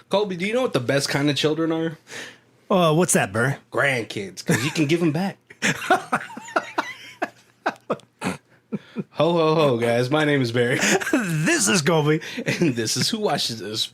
Colby, do you know what the best kind of children are? What's that, Barry? Grandkids, because you can give them back. Ho, ho, ho, guys. My name is Barry. This is Colby. And this is Who Watches This.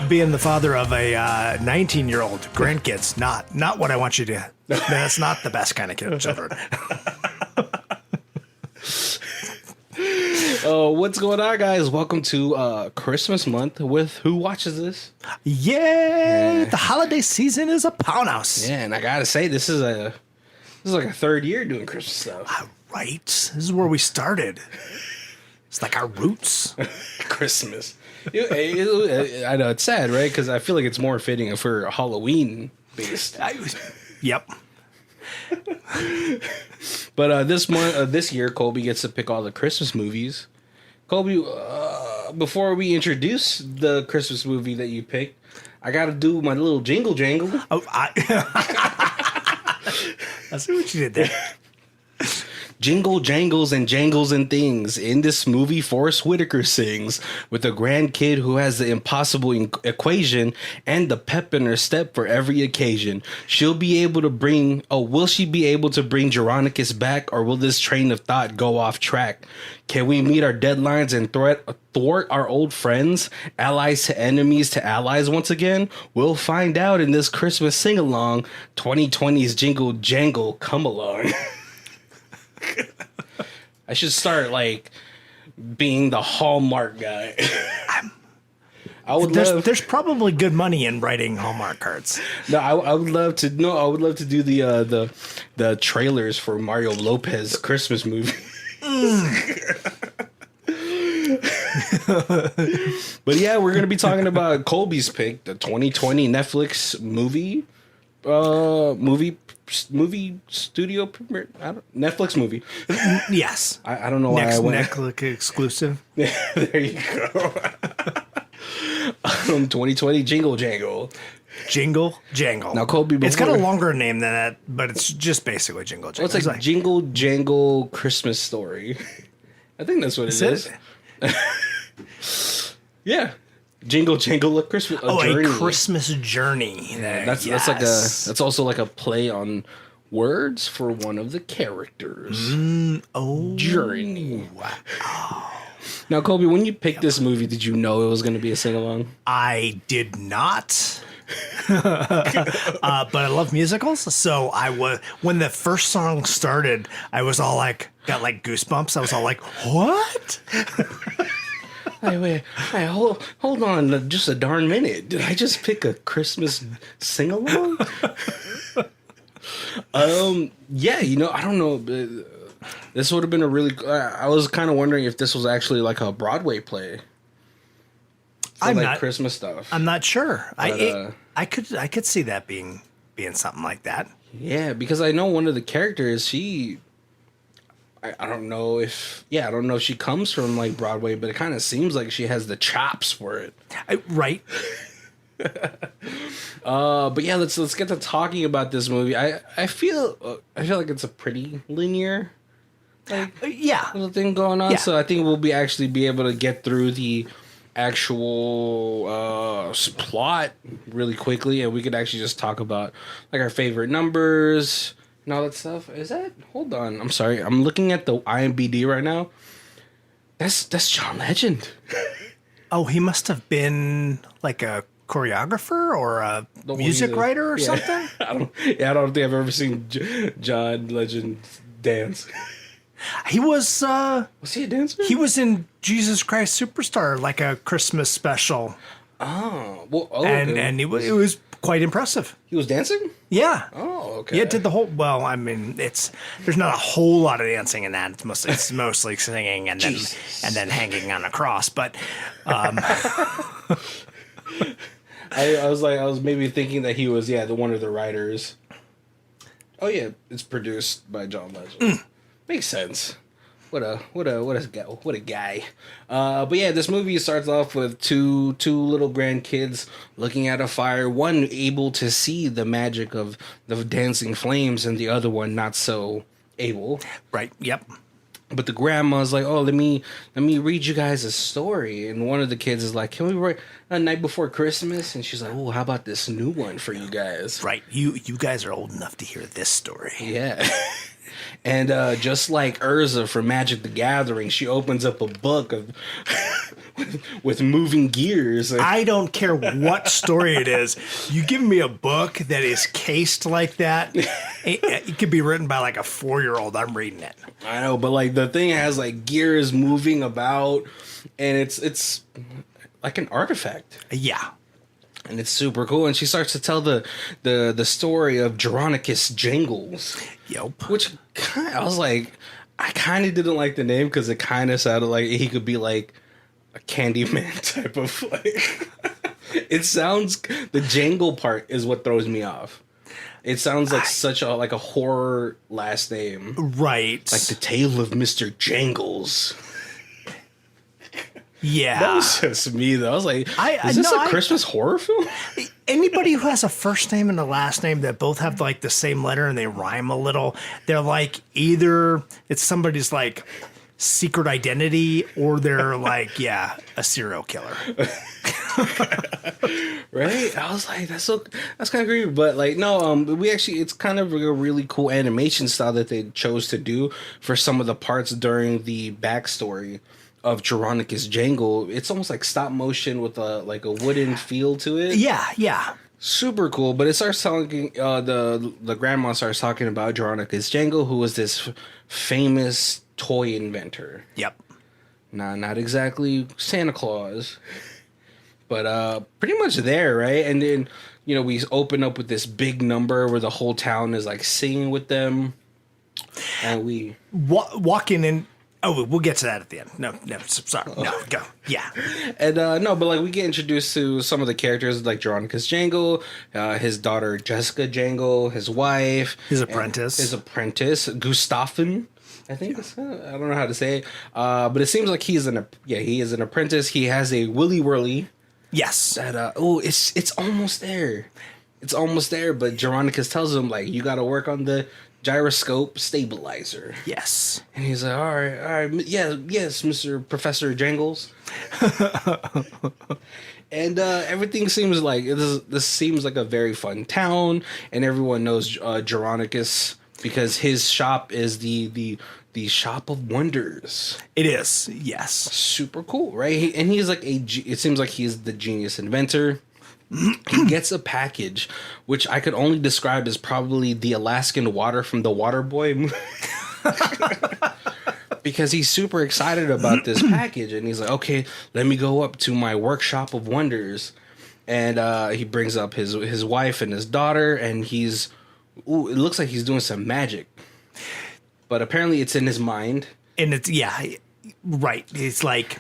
Being the father of a 19-year-old grandkids, not what I want you to. That's not the best kind of children. What's going on, guys? Welcome to Christmas month with Who Watches This? Yeah, the holiday season is upon us. Yeah, and I gotta say, this is like a third year doing Christmas stuff. Right, this is where we started. It's like our roots. Christmas. I know it's sad, right? Because I feel like it's more fitting if we're Halloween based. Yep. But this year, Colby gets to pick all the Christmas movies. Colby, before we introduce the Christmas movie that you picked, I got to do my little jingle jangle. Oh, I see what you did there. Jingle jangles and jangles and things. In this movie, Forrest Whitaker sings with a grandkid who has the impossible equation and the pep in her step for every occasion. Will she be able to bring Geronicus back, or will this train of thought go off track? Can we meet our deadlines and thwart our old friends, allies to allies once again? We'll find out in this Christmas sing-along. 2020's Jingle Jangle, come along. I should start like being the Hallmark guy. There's probably good money in writing Hallmark cards. No, I would love to. No, I would love to do the trailers for Mario Lopez Christmas movie. But yeah, we're gonna be talking about Colby's pick, the 2020 Netflix movie studio premiere. Netflix movie. Yes. I don't know why I went. Netflix exclusive. There you go. 2020 Jingle Jangle. Jingle Jangle. Now, Colby, it's got a longer name than that, but it's just basically Jingle Jangle. Well, it's like Jingle Jangle Christmas Story. I think that's what it is. Yeah. Jingle Jangle a Christmas journey. A Christmas journey. That's also like a play on words for one of the characters. Journey. Wow. Now, Colby, when you picked this movie, did you know it was going to be a sing-along? I did not. But I love musicals, so when the first song started, I was all like, got like goosebumps. I was all like, what? Wait, hold on just a darn minute. Did I just pick a Christmas sing-along? Yeah, I don't know. This would have been a really... I was kind of wondering if this was actually like a Broadway play. Christmas stuff. I'm not sure. But, I could see that being something like that. Yeah, because I know one of the characters, I don't know if she comes from like Broadway, but it kind of seems like she has the chops for it. Right. But yeah, let's get to talking about this movie. I feel like it's a pretty linear little thing going on. Yeah. So I think we'll be able to get through the actual plot really quickly, and we could actually just talk about like our favorite numbers and all that stuff. Hold on, I'm sorry, I'm looking at the IMDb right now. That's John Legend. Oh, he must have been like a choreographer or a music writer or something. I don't think I've ever seen John Legend dance. He was he a dancer? He was in Jesus Christ Superstar, like a Christmas special. Oh, well, and it was quite impressive. He was dancing? Yeah. Oh, okay. Yeah, did the whole... Well, I mean, there's not a whole lot of dancing in that. It's mostly singing and then hanging on a cross. But I was maybe thinking that he was the one of the writers. Oh yeah, it's produced by John Legend. Makes sense. what a guy. But yeah, this movie starts off with two little grandkids looking at a fire. One able to see the magic of the dancing flames, and the other one not so able. Right. Yep. But the grandma's like, "Oh, let me read you guys a story." And one of the kids is like, "Can we write A Night Before Christmas?" And she's like, "Oh, how about this new one for you guys?" Right. You guys are old enough to hear this story. Yeah. And just like Urza from Magic the Gathering, she opens up a book of with moving gears. I don't care what story it is. You give me a book that is cased like that, it could be written by like a 4-year-old. I'm reading it. I know, but like the thing has like gears moving about, and it's like an artifact. Yeah. And it's super cool. And she starts to tell the story of Geronicus Jangles. Yep. Which I was like, I kind of didn't like the name because it kind of sounded like he could be like a Candyman type of like. It sounds, the jangle part is what throws me off. It sounds like such a like a horror last name. Right. Like the tale of Mr. Jangles. Yeah. That was just me, though. I was like, is this a Christmas horror film? Anybody who has a first name and a last name that both have like the same letter and they rhyme a little, they're like either it's somebody's like secret identity or they're like, yeah, a serial killer. Right? I was like, that's kind of creepy. But like, no, we actually, it's kind of a really cool animation style that they chose to do for some of the parts during the backstory of Geronicus Jangle. It's almost like stop motion with a wooden feel to it. Yeah, yeah. Super cool. But it starts talking, the grandma starts talking about Geronicus Jangle, who was this famous toy inventor. Yep. Not exactly Santa Claus, but pretty much there, right? And then, you know, we open up with this big number where the whole town is like singing with them. And we walking in. Oh, we'll get to that at the end. No, sorry. No, go. Yeah. And no, but like we get introduced to some of the characters like Geronicus Jangle, his daughter Jessica Jangle, his wife, his apprentice, Gustafin. I think I don't know how to say it, but it seems like he is an apprentice. He has a willy whirly. Yes. That it's almost there. It's almost there, but Geronicus tells him like you got to work on the gyroscope stabilizer. Yes. And he's like, all right, yes, Mr. Professor Jangles. And everything seems like this seems like a very fun town, and everyone knows Geronicus because his shop is the shop of wonders. It is, yes. Super cool, right? And he's like it seems like he's the genius inventor. He gets a package, which I could only describe as probably the Alaskan water from the Waterboy movie. Because he's super excited about this package, and he's like, okay, let me go up to my workshop of wonders. And he brings up his wife and his daughter, and it looks like he's doing some magic. But apparently it's in his mind. And it's, yeah, right. It's like...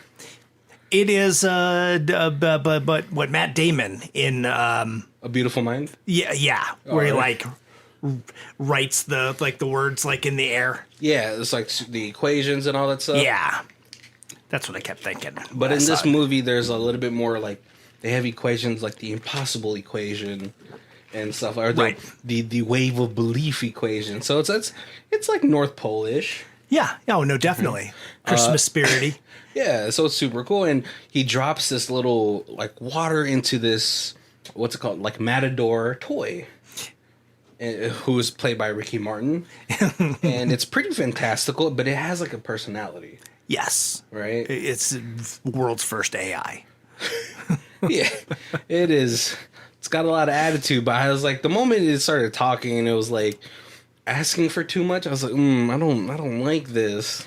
It is, but what Matt Damon in A Beautiful Mind. Yeah, where he like writes the words like in the air. Yeah, it's like the equations and all that stuff. Yeah, that's what I kept thinking. But in this movie, there's a little bit more like they have equations like the impossible equation and stuff, or the wave of belief equation. So it's like North Pole-ish. Yeah. Oh no, definitely Christmas spirity. Yeah, so it's super cool, and he drops this little like water into this what's it called, like Matador toy, who is played by Ricky Martin, and it's pretty fantastical, but it has like a personality. Yes, right. It's world's first AI. Yeah, it is. It's got a lot of attitude, but I was like, the moment it started talking, and it was like asking for too much, I was like, I don't like this.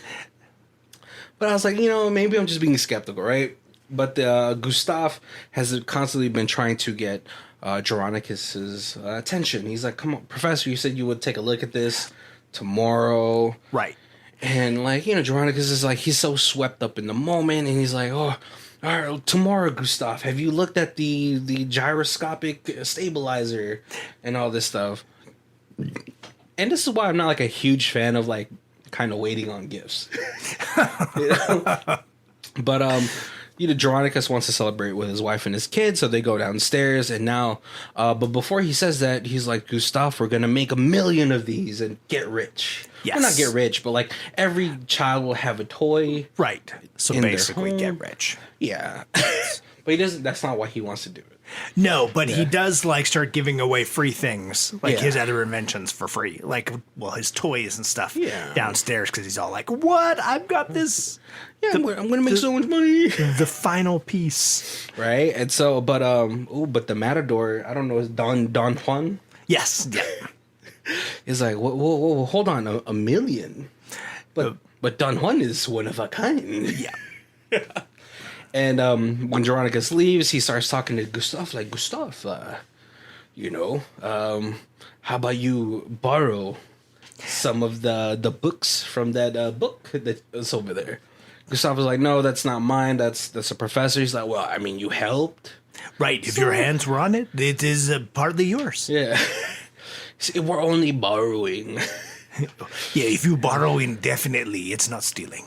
But I was like, maybe I'm just being skeptical, right? But Gustav has constantly been trying to get Geronicus's attention. He's like, come on, Professor, you said you would take a look at this tomorrow. Right. And like, Geronicus is like, he's so swept up in the moment. And he's like, oh, all right, tomorrow, Gustav, have you looked at the gyroscopic stabilizer and all this stuff? And this is why I'm not like a huge fan of like kind of waiting on gifts. You know? But Jeronicus wants to celebrate with his wife and his kids, so they go downstairs. And now, but before he says that, he's like, Gustav, we're gonna make 1 million of these and get rich. Yes. Well, not get rich, but like every child will have a toy. Right. So in their basically, home. get rich. Yeah. But he doesn't. That's not why he wants to do it. No, but he does like start giving away free things, like Yeah. his other inventions for free, like his toys and stuff Yeah. downstairs, because he's all like, "What? I've got this, Yeah, I'm gonna make so much money. the final piece." Right. And so, but but the Matador, I don't know, is Don Juan. Yes, yeah, Is like, whoa, hold on, 1 million. But Don Juan is one of a kind. yeah. And when Jeronicus leaves, he starts talking to Gustav, like, Gustav, how about you borrow some of the books from that book that's over there? Gustav was like, no, that's not mine. That's a professor. He's like, well, I mean, you helped. Right. If your hands were on it, it is partly yours. Yeah. See, we're only borrowing. Yeah, if you borrow indefinitely, it's not stealing.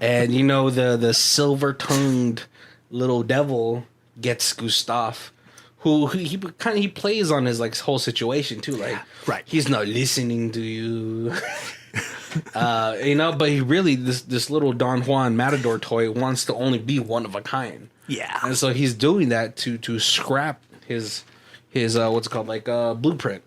And the silver-tongued little devil gets Gustav, who he plays on his like whole situation too. Like, right, he's not listening to you. But he really this little Don Juan Matador toy wants to only be one of a kind. Yeah, and so he's doing that to scrap his what's it called, like blueprint.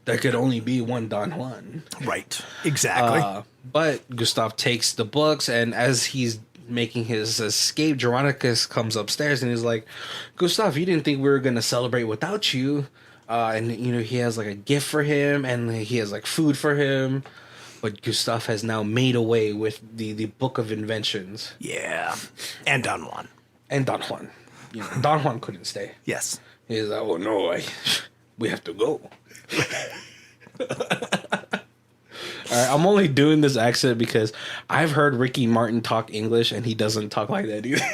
There could only be one Don Juan. Right. Exactly. But Gustav takes the books, and as he's making his escape, Jeronicus comes upstairs and he's like, Gustav, you didn't think we were going to celebrate without you. And, he has like a gift for him, and he has like food for him. But Gustav has now made away with the Book of Inventions. Yeah. And Don Juan. And Don Juan. Don Juan couldn't stay. Yes. He's like, oh no, we have to go. All right, I'm only doing this accent because I've heard Ricky Martin talk English, and he doesn't talk like that either.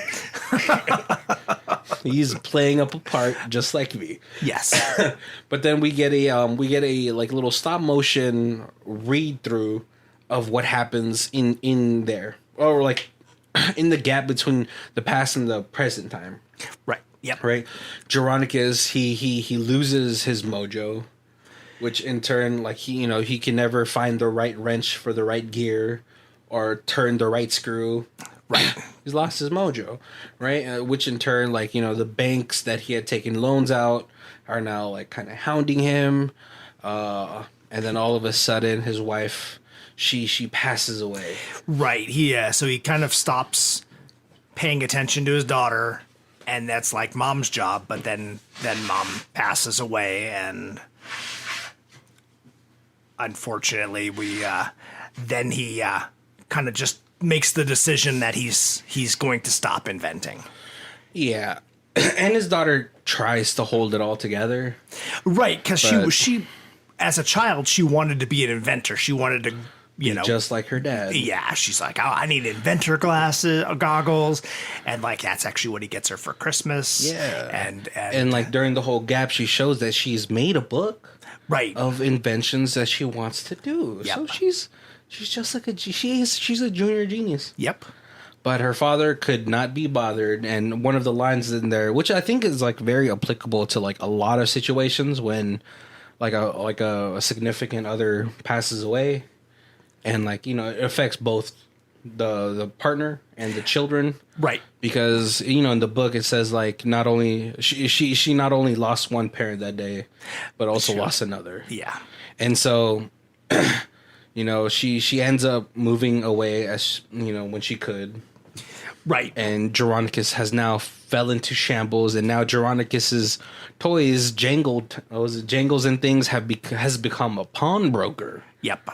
He's playing up a part just like me. Yes. But then we get a like little stop motion read through of what happens in there, or like in the gap between the past and the present time. Right. Yep. Right. Jeronicus, he loses his mojo, which in turn, like, he can never find the right wrench for the right gear or turn the right screw. Right. He's lost his mojo, right? Which in turn, like, the banks that he had taken loans out are now like kind of hounding him. And then all of a sudden his wife, she passes away. Right. So he kind of stops paying attention to his daughter, and that's like mom's job, but then mom passes away, and unfortunately he kind of just makes the decision that he's going to stop inventing. Yeah. And his daughter tries to hold it all together. Right, because she as a child, she wanted to be an inventor. She wanted to, just like her dad. Yeah, she's like, oh, I need inventor goggles, and like that's actually what he gets her for Christmas. Yeah, and like during the whole gap, she shows that she's made a book, right, of inventions that she wants to do. Yep. So she's just like she's a junior genius. Yep. But her father could not be bothered, and one of the lines in there, which I think is like very applicable to like a lot of situations when like a significant other passes away. And like, it affects both the partner and the children, right? Because in the book it says like not only she not only lost one parent that day, but also lost another. Yeah, and so she ends up moving away as when she could, right? And Jeronicus has now fell into shambles, and now Jeronicus's toys Jangles and Things has become a pawnbroker. Yep.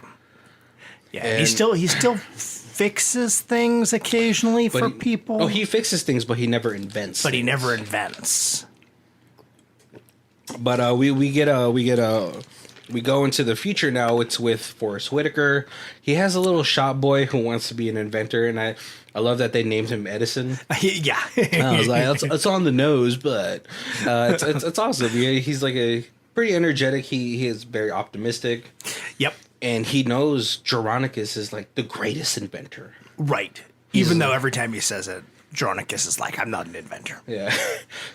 Yeah, and he still fixes things occasionally for people. Oh, he fixes things, but he never invents. But he never invents. But we go into the future now. It's with Forrest Whitaker. He has a little shop boy who wants to be an inventor, and I love that they named him Edison. Yeah, I was like, it's on the nose, but it's awesome. He's like a pretty energetic. He is very optimistic. Yep. And he knows Geronicus is like the greatest inventor. Right. Even though every time he says it, Dronicus is like, I'm not an inventor. Yeah.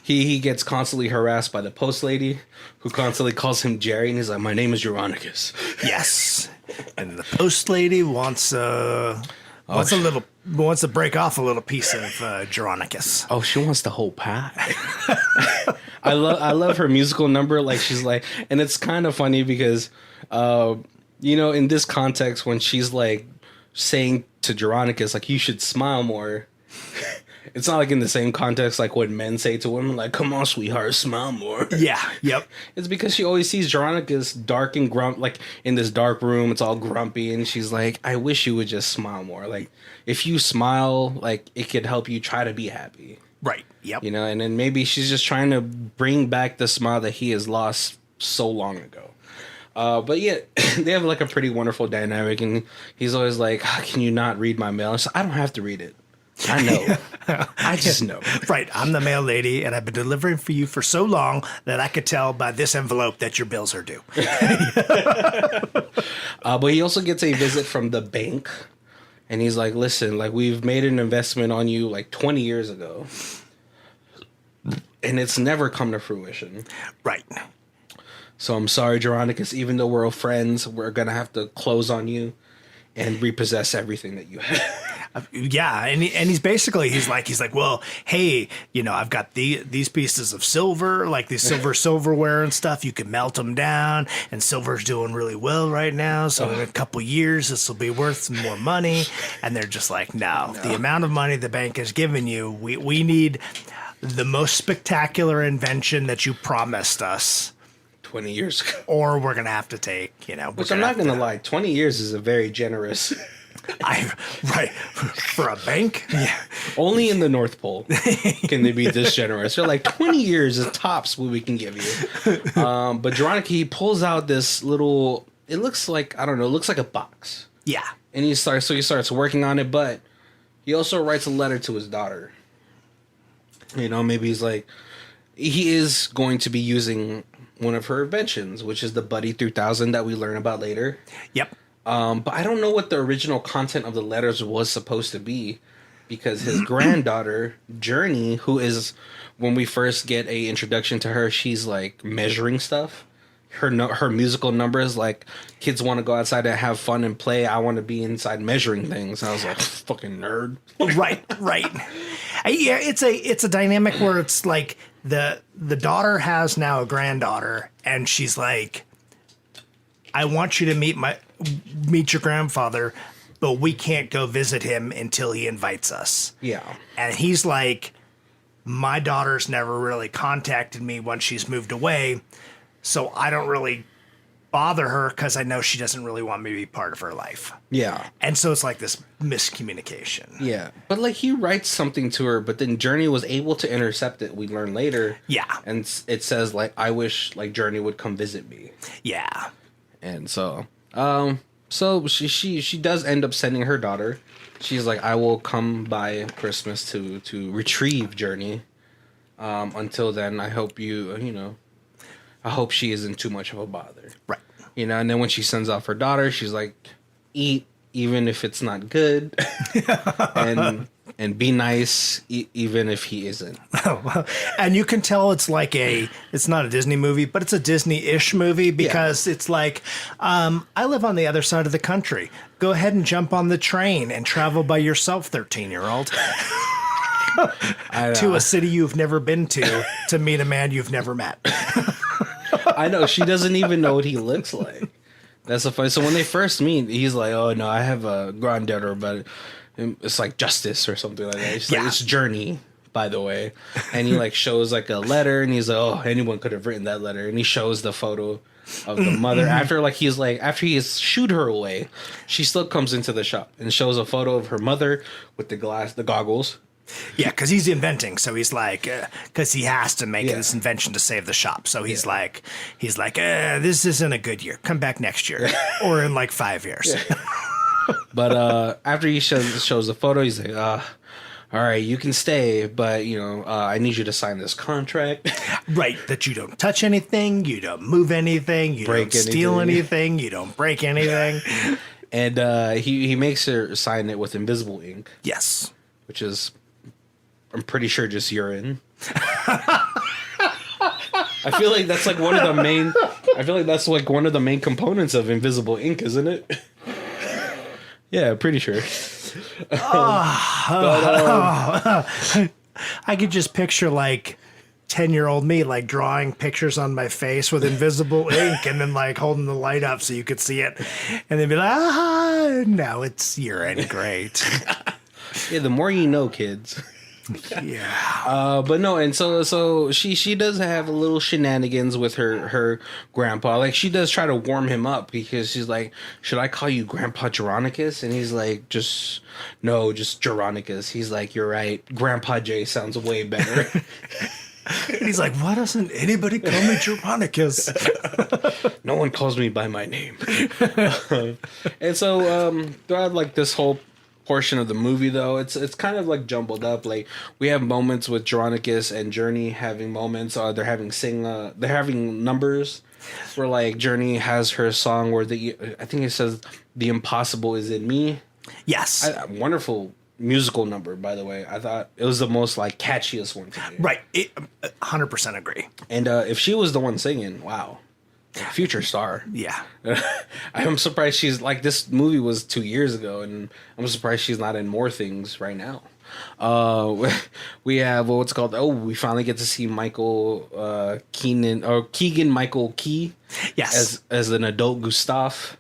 He gets constantly harassed by the post lady who constantly calls him Jerry, and he's like, my name is Geronicus. Yes. And the post lady wants to break off a little piece of Geronicus. Oh, she wants the whole pie. I love her musical number. Like, she's like, and it's kind of funny because, in this context, when she's like saying to Geronicus, like, you should smile more. It's not like in the same context like when men say to women, like, come on, sweetheart, smile more. Yeah, yep. It's because she always sees Geronicus dark and like in this dark room, it's all grumpy, and she's like, I wish you would just smile more. Like, if you smile, like, it could help you try to be happy. Right, yep. And then maybe she's just trying to bring back the smile that he has lost so long ago. But yeah, they have like a pretty wonderful dynamic, and he's always like, can you not read my mail? So I don't have to read it. I know. I just know. Right. I'm the mail lady, and I've been delivering for you for so long that I could tell by this envelope that your bills are due. But he also gets a visit from the bank, and he's like, listen, like, we've made an investment on you like 20 years ago, and it's never come to fruition. Right. So I'm sorry, Geronicus, even though we're friends, we're going to have to close on you and repossess everything that you have. Yeah, and he's like, well, hey, I've got these pieces of silver, like these silverware and stuff. You can melt them down, and silver's doing really well right now. So in a couple years, this will be worth some more money. And they're just like, no, the amount of money the bank has given you, we need the most spectacular invention that you promised us 20 years ago, or we're gonna have to take, Which I'm not gonna lie, 20 years is a very generous. Right, for a bank. Yeah, only in the North Pole can they be this generous. They're like 20 years is tops what we can give you. But Geronicus, he pulls out this little. It looks like, I don't know. It looks like a box. Yeah, and he starts working on it, but he also writes a letter to his daughter. Maybe he's like, he is going to be using one of her inventions, which is the Buddy 3000 that we learn about later. Yep. But I don't know what the original content of the letters was supposed to be, because his granddaughter, Journey, who is, when we first get a introduction to her, she's like measuring stuff. Her musical numbers, like, kids want to go outside and have fun and play. I want to be inside measuring things. And I was like, fucking nerd. Right. Yeah, it's a dynamic where it's like the daughter has now a granddaughter, and she's like, I want you to meet your grandfather, but we can't go visit him until he invites us. Yeah. And he's like, my daughter's never really contacted me once she's moved away, so I don't really bother her because I know she doesn't really want me to be part of her life. Yeah. And so it's like this miscommunication. Yeah. But like, he writes something to her, but then Journey was able to intercept it, we learn later. Yeah. And it says, like, I wish, like, Journey would come visit me. Yeah. And so she does end up sending her daughter. She's like, I will come by Christmas to retrieve Journey. Until then, I hope I hope she isn't too much of a bother. Right. And then when she sends off her daughter, she's like, eat even if it's not good. and be nice even if he isn't. And you can tell it's like it's not a Disney movie, but it's a Disney-ish movie, because it's like, I live on the other side of the country. Go ahead and jump on the train and travel by yourself, 13-year-old. To a city you've never been to meet a man you've never met. I know, she doesn't even know what he looks like. That's so funny. So when they first meet, he's like, oh no, I have a granddaughter, but it's like Justice or something like that. She's like, it's Journey, by the way. And he like shows like a letter, and he's like, oh, anyone could have written that letter. And he shows the photo of the mother. After he has shooed her away, she still comes into the shop and shows a photo of her mother with the goggles. Yeah, because he's inventing, so he's like, because he has to make this invention to save the shop. So he's like, this isn't a good year. Come back next year, or in like 5 years. But after he shows the photo, he's like, all all right, you can stay, but I need you to sign this contract. Right, that you don't touch anything, you don't move anything, you Break don't steal anything. anything, you don't break anything. And he makes her sign it with invisible ink, Yes. which is, I'm pretty sure, just urine. I feel like that's like one of the main. I feel like that's like one of the main components of invisible ink, isn't it? Yeah, pretty sure. I could just picture like 10-year-old me like drawing pictures on my face with invisible ink and then like holding the light up so you could see it and then be like, now it's urine. Great. Yeah, the more you know, kids. Yeah. But no, and so she does have a little shenanigans with her grandpa. Like she does try to warm him up because she's like, should I call you Grandpa Geronicus? And he's like, just Geronicus. He's like, you're right. Grandpa J sounds way better. And he's like, why doesn't anybody call me Geronicus? No one calls me by my name. And so throughout like this whole portion of the movie, though, it's kind of like jumbled up. Like we have moments with Geronicus and Journey having moments. They're having numbers where like Journey has her song where I think it says the impossible is in me. Yes. Wonderful musical number, by the way. I thought it was the most like catchiest one to me. Right. 100% agree. And if she was the one singing, wow. Future star. Yeah. I'm surprised she's like, this movie was 2 years ago, and I'm surprised she's not in more things right now. We have what's called. Oh, we finally get to see Michael Keegan Michael Key. Yes. As an adult Gustav.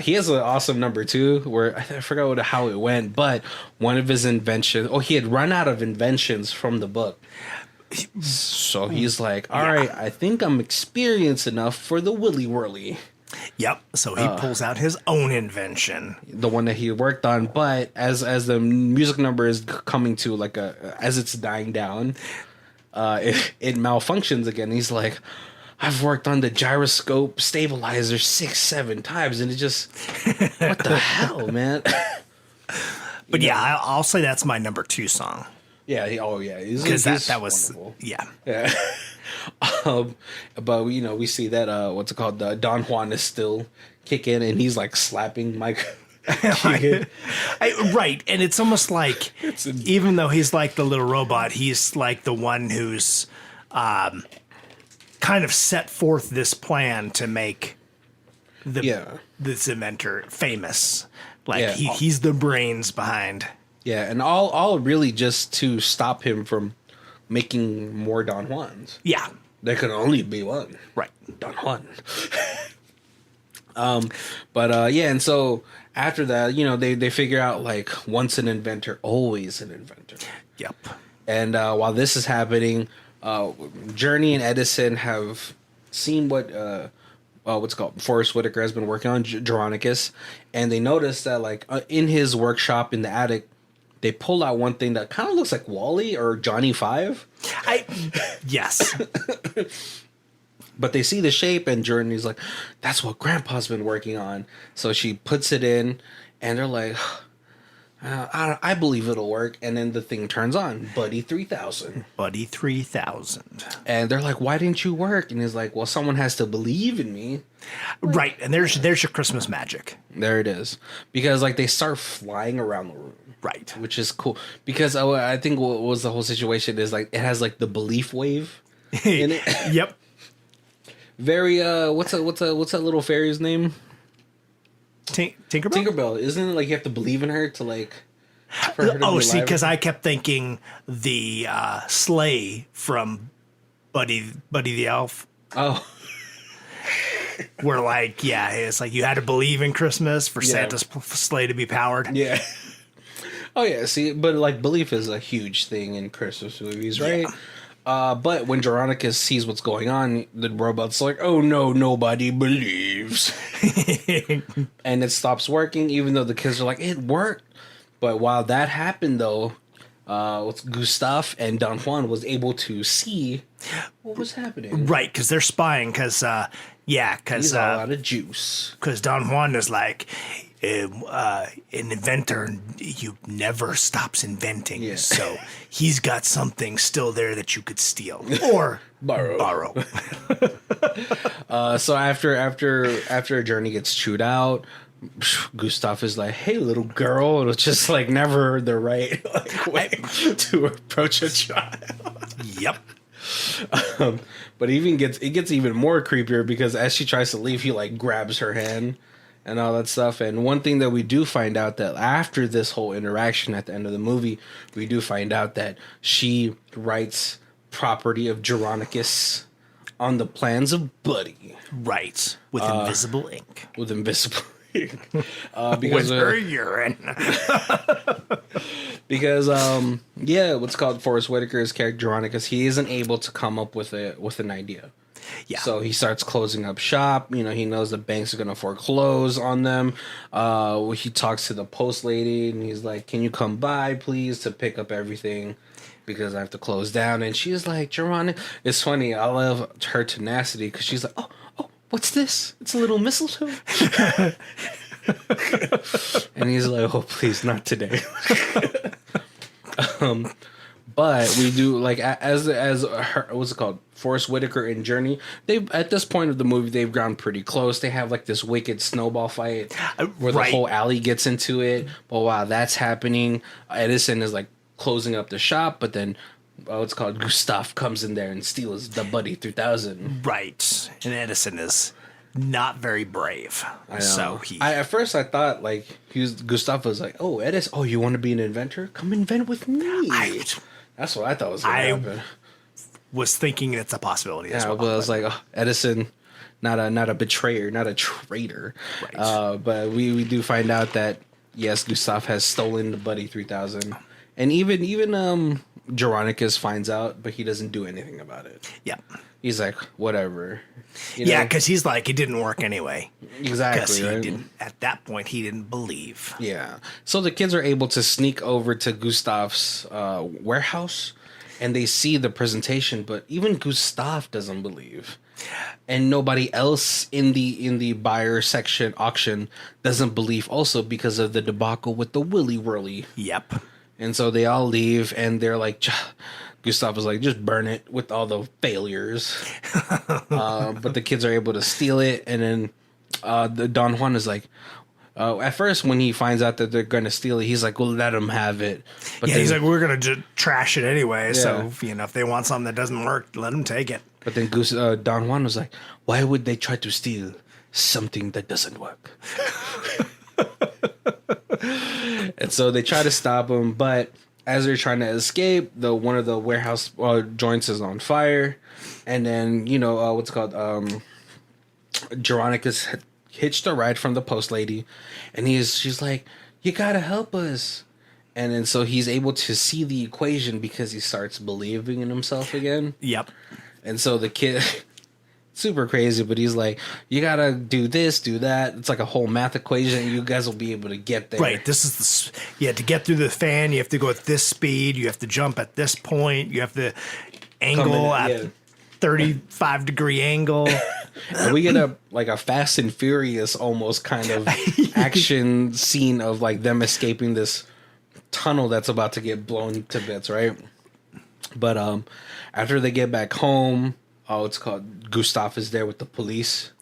He has an awesome number too, where I forgot how it went, but one of his inventions. Oh, he had run out of inventions from the book. So he's like, all right, I think I'm experienced enough for the Willy Whirly. Yep. So he pulls out his own invention. The one that he worked on, but as the music number is coming to like as it's dying down, it malfunctions again. He's like, I've worked on the gyroscope stabilizer 6-7 times, and it just, what the hell, man? But yeah, I'll say that's my number 2 song. Yeah. Because that was wonderful. Yeah. But we see that what's it called? Don Juan is still kicking, and he's like slapping Mike. Right, and it's almost like even though he's like the little robot, he's like the one who's kind of set forth this plan to make this inventor famous. Like he's the brains behind. Yeah, and all really just to stop him from making more Don Juans. Yeah. There could only be one. Right. Don Juan. And so after that, they figure out like once an inventor, always an inventor. Yep. And while this is happening, Journey and Edison have seen what's called Forrest Whitaker has been working on Geronicus, and they notice that like in his workshop in the attic, they pull out one thing that kind of looks like Wally or Johnny Five. Yes. But they see the shape, and Journey's like, that's what Grandpa's been working on. So she puts it in, and they're like, I believe it'll work. And then the thing turns on. Buddy 3000. Buddy 3000. And they're like, why didn't you work? And he's like, well, someone has to believe in me. Right. And there's your Christmas magic. There it is. Because like they start flying around the room. Right. Which is cool. Because I think what was the whole situation is like it has like the belief wave in it. Yep. Very what's that little fairy's name? Tinkerbell? Tinkerbell. Isn't it like you have to believe in her to like for her to see, because I kept thinking the sleigh from Buddy the Elf. Oh. Where like, it's like you had to believe in Christmas for Santa's sleigh to be powered. Yeah. Oh yeah, see, but like belief is a huge thing in Christmas movies, right? Yeah. But when Geronicus sees what's going on, the robot's like, "Oh no, nobody believes," and it stops working. Even though the kids are like, "It worked," but while that happened, though, Gustav and Don Juan was able to see what was happening, right? Because they're spying. Because he's all out of juice. Because Don Juan is like, an inventor, you never stops inventing. Yeah. So he's got something still there that you could steal or borrow. So after Journey gets chewed out, Gustav is like, "Hey, little girl," and it's just like never the right way to approach a child. Yep. But it gets even more creepier because as she tries to leave, he like grabs her hand and all that stuff. And one thing that we do find out that after this whole interaction at the end of the movie, we do find out that she writes property of Geronicus on the plans of Buddy. Right. With invisible ink. With invisible ink. With her urine. Because what's called Forrest Whitaker's character Geronicus, he isn't able to come up with an idea. Yeah. So he starts closing up shop. You know, he knows the banks are going to foreclose on them. He talks to the post lady and he's like, "Can you come by, please, to pick up everything? Because I have to close down." And she's like, "Geronicus." It's funny. I love her tenacity because she's like, oh, what's this? It's a little mistletoe. And he's like, "Oh, please, not today." But we do like as her, what's it called? Forrest Whitaker and Journey. They've at this point of the movie they've gone pretty close. They have like this wicked snowball fight where the whole alley gets into it. But while that's happening, Edison is like closing up the shop. But then what's called Gustav comes in there and steals the Buddy 3000. Right, and Edison is not very brave. I know. So at first I thought like Gustav was like, "Oh, Edison, oh, you want to be an inventor? Come invent with me." That's what I thought was going to happen. Was thinking it's a possibility as well. But I was like, oh, Edison, not a betrayer, not a traitor. Right. But we do find out that yes, Gustav has stolen the Buddy 3000, and even Geronicus finds out, but he doesn't do anything about it. Yeah. He's like, whatever. Yeah, because he's like, it didn't work anyway. Exactly. Because right? didn't. At that point, he didn't believe. Yeah. So the kids are able to sneak over to Gustav's warehouse, and they see the presentation, but even Gustav doesn't believe, and nobody else in the buyer section auction doesn't believe also because of the debacle with the Willy Whirly. Yep. And so they all leave, and they're like, Gustav was like, "Just burn it with all the failures." But the kids are able to steal it, and then the Don Juan is like, at first when he finds out that they're going to steal it, he's like, "Well, let them have it." But he's like, "We're going to trash it anyway." Yeah. So if they want something that doesn't work, let them take it. But then Don Juan was like, "Why would they try to steal something that doesn't work?" And so they try to stop him, but as they're trying to escape, one of the warehouse joints is on fire, and then what's it called? Geronicus hitched a ride from the post lady, and she's like, "You gotta help us," and then so he's able to see the equation because he starts believing in himself again. Yep. And so the kid. Super crazy, but he's like, "You gotta do this, do that." It's like a whole math equation, and you guys will be able to get there. Right. This is to get through the fan, you have to go at this speed. You have to jump at this point. You have to angle at 35-degree angle. And we get a Fast and Furious almost kind of action scene of like them escaping this tunnel that's about to get blown to bits, right? But after they get back home. It's called Gustav is there with the police.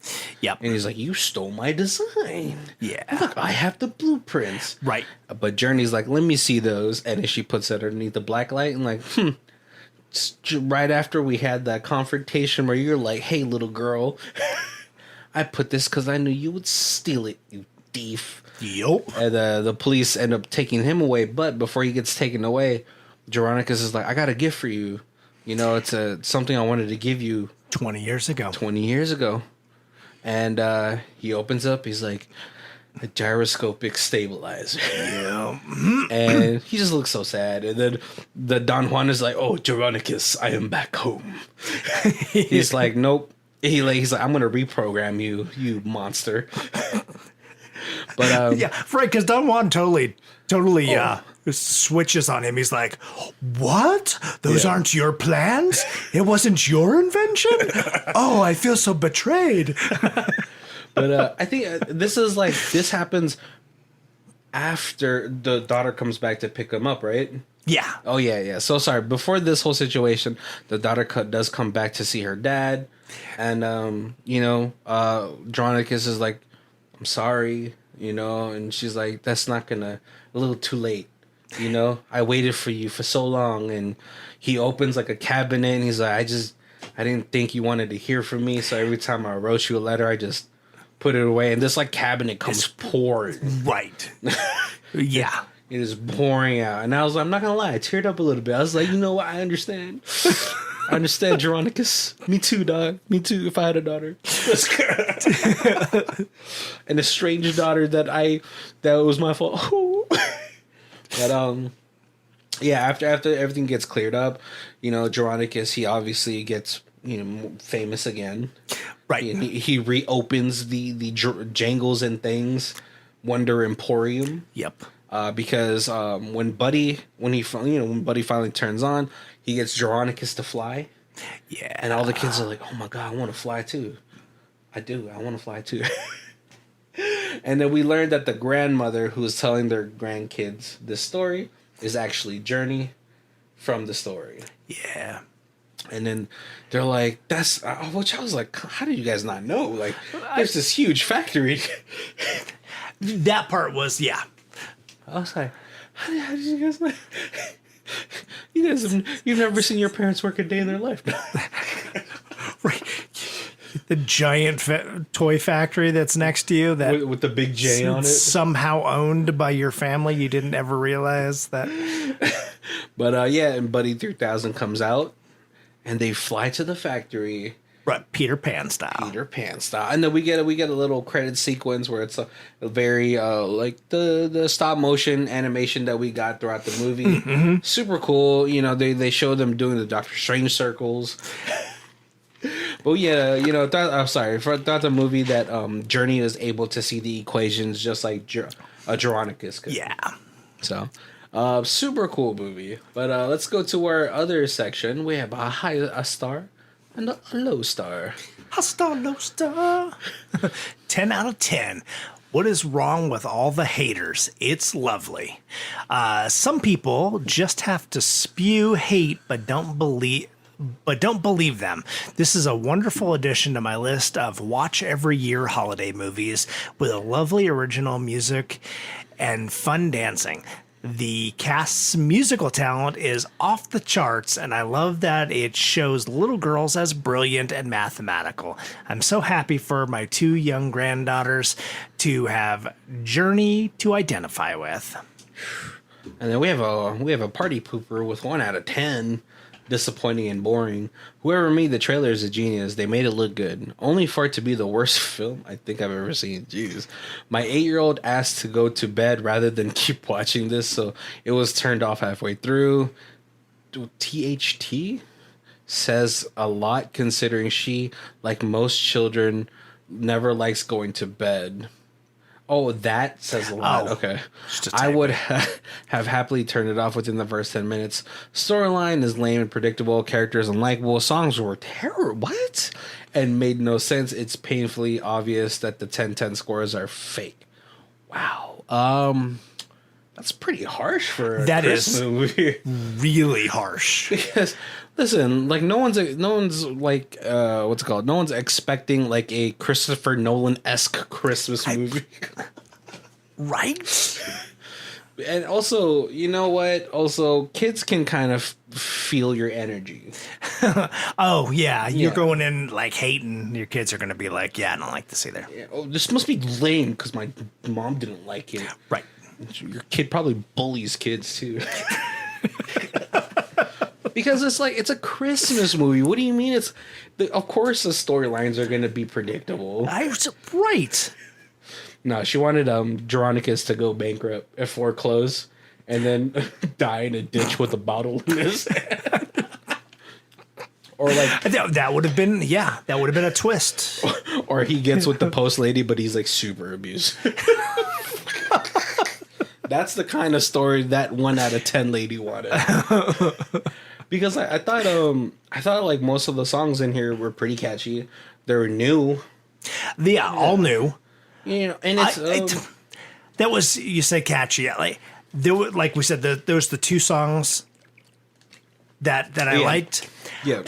Yep. And he's like, "You stole my design." Yeah. Look, I have the blueprints. Right. But Journey's like, "Let me see those." And then she puts it underneath the black light and like, right after we had that confrontation where you're like, "Hey, little girl, I put this because I knew you would steal it, you thief." Yup. And the police end up taking him away. But before he gets taken away, Geronicus is like, "I got a gift for you. It's something I wanted to give you 20 years ago. 20 years ago." And he opens up. He's like, "A gyroscopic stabilizer." Yeah. And he just looks so sad. And then the Don Juan is like, "Oh, Geronicus, I am back home." He's like, "Nope." He's like, "I'm going to reprogram you, you monster." But right, because Don Juan totally switches on him. He's like, "What? Those aren't your plans? It wasn't your invention? Oh, I feel so betrayed." But I think this happens after the daughter comes back to pick him up, right? Yeah. Oh yeah. So sorry. Before this whole situation, the daughter does come back to see her dad, and Dronicus is like, "I'm sorry," and she's like, "That's not gonna. A little too late, I waited for you for so long." And he opens like a cabinet, and he's like, I didn't think you wanted to hear from me, so every time I wrote you a letter, I just put it away, and this like cabinet comes pouring. Right. Yeah. It is pouring out. And I was like, I'm not going to lie, I teared up a little bit. I was like, you know what? I understand. I understand, Geronicus. Me too, dog. Me too, if I had a daughter. An estranged daughter that was my fault. But, yeah, after everything gets cleared up, Geronicus, he obviously gets, famous again. Right. He reopens the Jangles and Things Wonder Emporium. Yep. Because when Buddy finally turns on, he gets Geronicus to fly. Yeah. And all the kids are like, "Oh my god, I want to fly too." I do. I want to fly too. And then we learned that the grandmother who is telling their grandkids this story is actually Journey from the story. Yeah. And then they're like, "That's," which I was like, "How do you guys not know? Like, there's this huge factory." That part was, yeah. I was like, how did you guys know? You've never seen your parents work a day in their life. Right. The giant toy factory that's next to you that with the big J on it. Somehow owned by your family. You didn't ever realize that. But yeah, and Buddy 3000 comes out and they fly to the factory. Right, Peter Pan style. And then we get a little credit sequence where it's a very like the stop motion animation that we got throughout the movie. Mm-hmm. Super cool. They show them doing the Doctor Strange circles. But yeah, throughout the movie that Journey is able to see the equations just like Geronicus could. Yeah. So super cool movie. But let's go to our other section. We have a star and a low star. A star, low star. 10 out of 10. What is wrong with all the haters? It's lovely. Some people just have to spew hate, but don't believe them. This is a wonderful addition to my list of watch every year holiday movies with a lovely original music and fun dancing. The cast's musical talent is off the charts, and I love that it shows little girls as brilliant and mathematical. I'm so happy for my two young granddaughters to have Journey to identify with. And then we have a party pooper with 1 out of 10. Disappointing and boring. Whoever made the trailer is a genius. They made it look good. Only for it to be the worst film I think I've ever seen. Jeez. My 8-year-old asked to go to bed rather than keep watching this, so it was turned off halfway through. THT says a lot considering she, like most children, never likes going to bed. Oh, that says a lot. Oh, okay. I would have happily turned it off within the first 10 minutes. Storyline is lame and predictable. Characters unlikable. Songs were terrible. What? And made no sense. It's painfully obvious that the 10/10 scores are fake. Wow. That's pretty harsh for a Christmas movie. Really harsh. Because listen, like no one's like what's it called? No one's expecting like a Christopher Nolan-esque Christmas movie. Right? And also, you know what? Also, kids can kind of feel your energy. Oh, yeah. You're going in like hating. Your kids are going to be like, yeah, I don't like this either. Yeah. Oh, this must be lame because my mom didn't like it. Right. Your kid probably bullies kids too. Because it's a Christmas movie. What do you mean? Of course the storylines are going to be predictable. Right. No, she wanted Geronicus to go bankrupt at foreclose and then die in a ditch with a bottle in his head. Or like that would have been a twist. Or he gets with the post lady, but he's like super abusive. That's the kind of story that 1 out of 10 lady wanted. Because I thought like most of the songs in here were pretty catchy. They were new. All new. And it's That was, you say catchy. Like there were, like we said, there was the two songs that I liked. Yeah.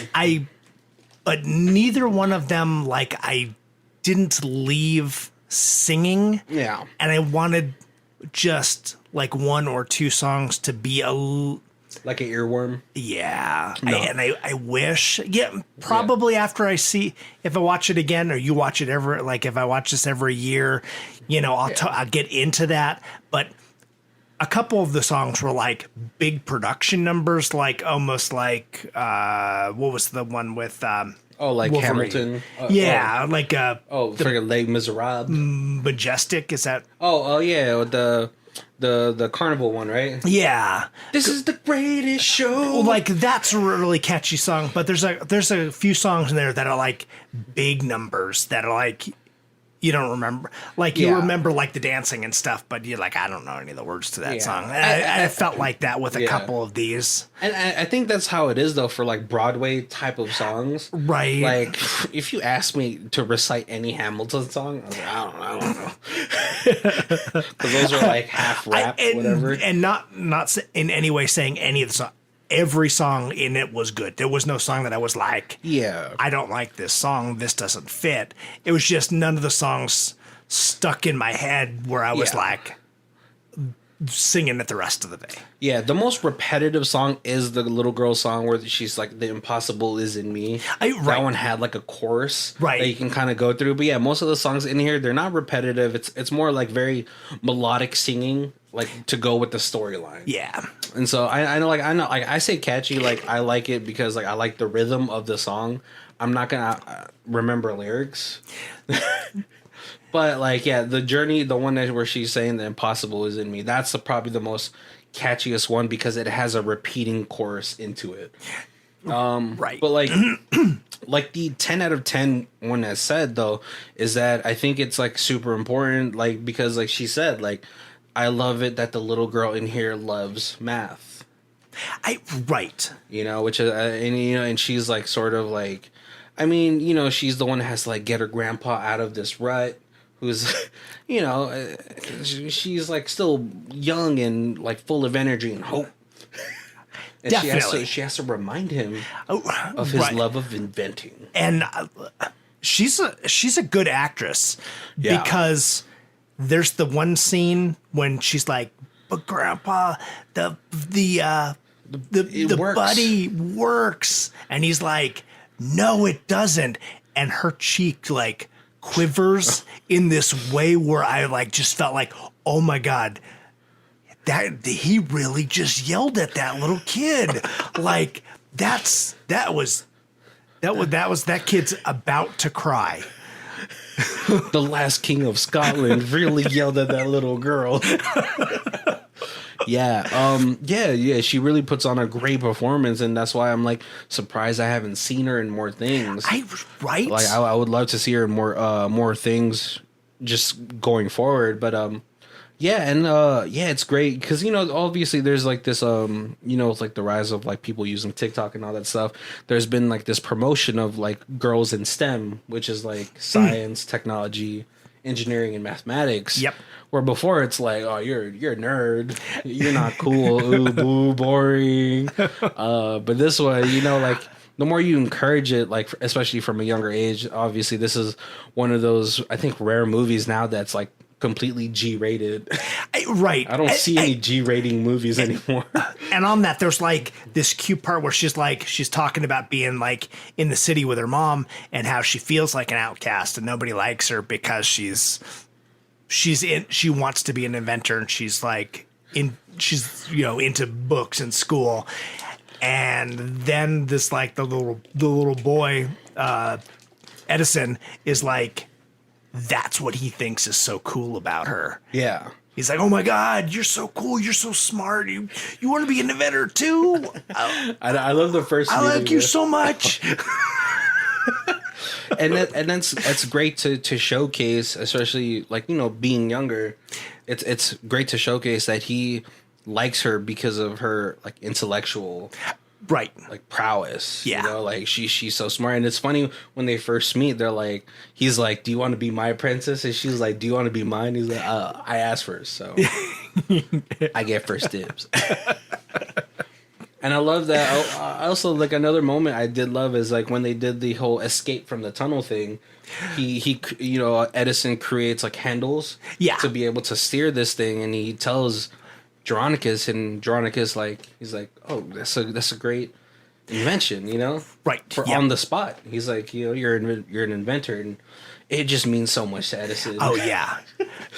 But neither one of them, like, I didn't leave singing. Yeah. And I wanted just like one or two songs to be Like an earworm. yeah. No. I wish, probably after if I watch it again, or you watch it if I watch this every year, I'll get into that. But a couple of the songs were like big production numbers, like almost like, what was the one with, Like Wolverine. Hamilton. Like freaking Les Miserables. Majestic, is that? Yeah, the carnival one, right? Yeah. This is the greatest show. Like, that's a really catchy song, but there's a few songs in there that are like big numbers that are like you don't remember, like you remember like the dancing and stuff, but you're like, I don't know any of the words to that song. And I felt like that with a couple of these. And I think that's how it is though for like Broadway type of songs, right? Like if you ask me to recite any Hamilton song, I was like, I don't know, because those are like half rap, whatever, and not in any way saying any of the song. Every song in it was good. There was no song that I was like, I don't like this song. This doesn't fit. It was just none of the songs stuck in my head where I was like singing it the rest of the day. Yeah, the most repetitive song is the little girl song where she's like, "The impossible is in me." That one had like a chorus that you can kind of go through. But yeah, most of the songs in here, they're not repetitive. It's more like very melodic singing, like to go with the storyline. Yeah. And so I know I say catchy, like I like it because like I like the rhythm of the song. I'm not gonna remember lyrics. But like, the journey, the one where she's saying the impossible is in me, that's probably the most catchiest one because it has a repeating chorus into it. But like, like the 10 out of 10 one that said though, is that I think it's like super important, like, because like she said, like, I love it that the little girl in here loves math. Which is, and she's like, sort of like, I mean, she's the one that has to like get her grandpa out of this rut. Who's, she's like still young and like full of energy and hope. And Definitely. She has to remind him of his love of inventing. And she's a good actress because there's the one scene when she's like, "But Grandpa, the buddy works," and he's like, "No, it doesn't," and her cheek like quivers in this way where I like just felt like, oh my God, that he really just yelled at that little kid. Like that kid's about to cry. The last king of Scotland really yelled at that little girl. She really puts on a great performance, and that's why I'm like surprised I haven't seen her in more things. Like I would love to see her in more things just going forward, but it's great because obviously there's like this it's like the rise of like people using TikTok and all that stuff. There's been like this promotion of like girls in STEM, which is like science, technology, engineering, and mathematics. Yep. Where before it's like, oh, you're a nerd, you're not cool, ooh, boo, boring. But this way, like the more you encourage it, like especially from a younger age, obviously this is one of those I think rare movies now that's like completely G-rated. Right. I don't see any G-rating movies anymore. And on that, there's like this cute part where she's talking about being like in the city with her mom and how she feels like an outcast and nobody likes her because she wants to be an inventor and she's into books and school. And then this like the little boy Edison is like, that's what he thinks is so cool about her. Yeah. He's like, oh my God, you're so cool. You're so smart. You want to be an inventor too? I love the first. I like you so much. and that's great to showcase, especially like, being younger. It's great to showcase that he likes her because of her like intellectual Right. like prowess. Yeah. You know, like she's so smart. And it's funny when they first meet, they're like, he's like, "Do you want to be my princess?" And she's like, "Do you want to be mine?" He's like, "I asked first, so I get first dibs." And I love that. I also like another moment I did love is like when they did the whole escape from the tunnel thing. He you know, Edison creates like handles to be able to steer this thing, and he tells Dronicus, and Dronicus like he's like, "Oh, that's a great invention," you know, right? For on the spot. He's like, you know, you're an inventor, and it just means so much to Edison. Oh yeah,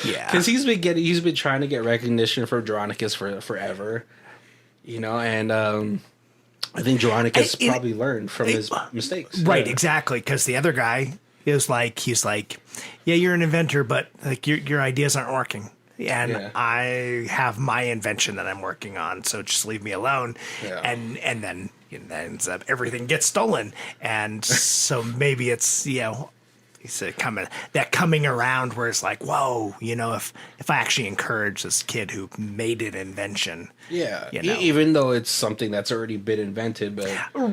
yeah. Because he's been trying to get recognition from Dronicus for forever. You know, and I think Dronicus probably learned from his mistakes. Right, exactly. Because the other guy is like, he's like, yeah, you're an inventor, but like your ideas aren't working. And I have my invention that I'm working on, so just leave me alone. Yeah. And then it ends up everything gets stolen. And so maybe it's, you know, it's coming around where it's like, whoa, you know, if I actually encourage this kid who made an invention. Yeah, you know. Even though it's something that's already been invented, but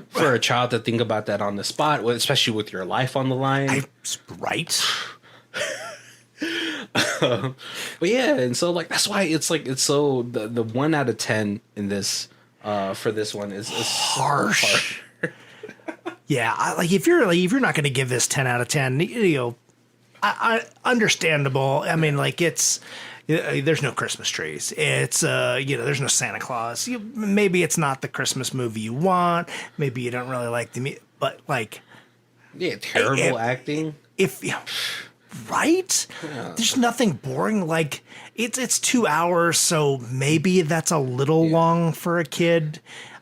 for a child to think about that on the spot, especially with your life on the line. Right. But yeah, and so like that's why it's so the 1 out of 10 in this for this one is harsh. Yeah, like if you're not going to give this 10 out of 10, you know, I understandable. I mean, like there's no Christmas trees. It's you know, there's no Santa Claus. Maybe it's not the Christmas movie you want. Maybe you don't really like but like, terrible acting. Right? Yeah. There's nothing boring. Like it's 2 hours, so maybe that's a little long for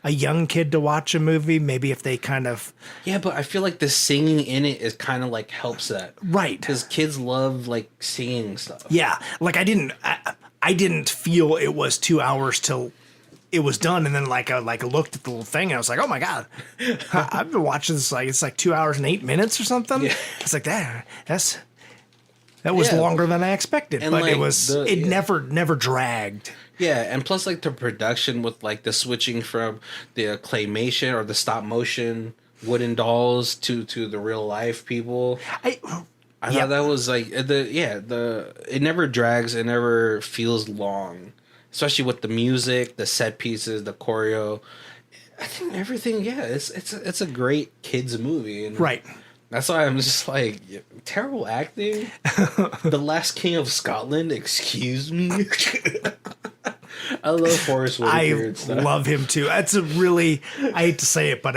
a young kid to watch a movie. Maybe if they kind of but I feel like the singing in it is kind of like helps that, right? Because kids love like singing stuff. Yeah, like I didn't feel it was 2 hours till it was done, and then like I looked at the little thing and I was like, oh my god, I've been watching this like it's like 2 hours and 8 minutes or something. Yeah. It's like that was longer than I expected, and but like it never dragged. Yeah, and plus like the production with like the switching from the claymation or the stop motion wooden dolls to the real life people. I thought that was like it never drags, it never feels long, especially with the music, the set pieces, the choreo. I think everything, it's a great kids movie, and right. That's why I'm just like, terrible acting. The Last King of Scotland, excuse me. I love Forrest Whitaker. I love him too. That's I hate to say it, but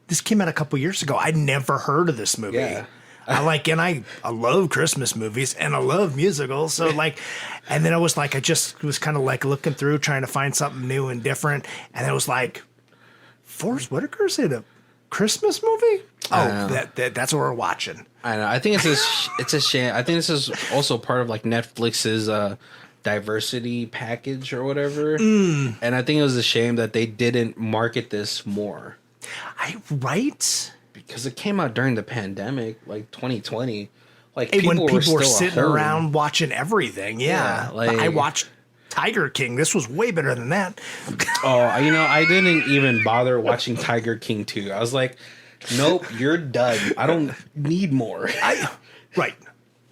this came out a couple years ago. I'd never heard of this movie. Yeah. I love Christmas movies and I love musicals. So like, and then I was like, I just was kind of like looking through, trying to find something new and different. And it was like, Forrest Whitaker's in a Christmas movie? Oh, that's what we're watching. I know. I think it's a shame. I think this is also part of like Netflix's diversity package or whatever. And I think it was a shame that they didn't market this more. Right? Because it came out during the pandemic, like 2020. Like when people were sitting around watching everything. Yeah. Like, I watched Tiger King. This was way better than that. Oh, you know, I didn't even bother watching Tiger King 2. I was like, nope, you're done. I don't need more. Right.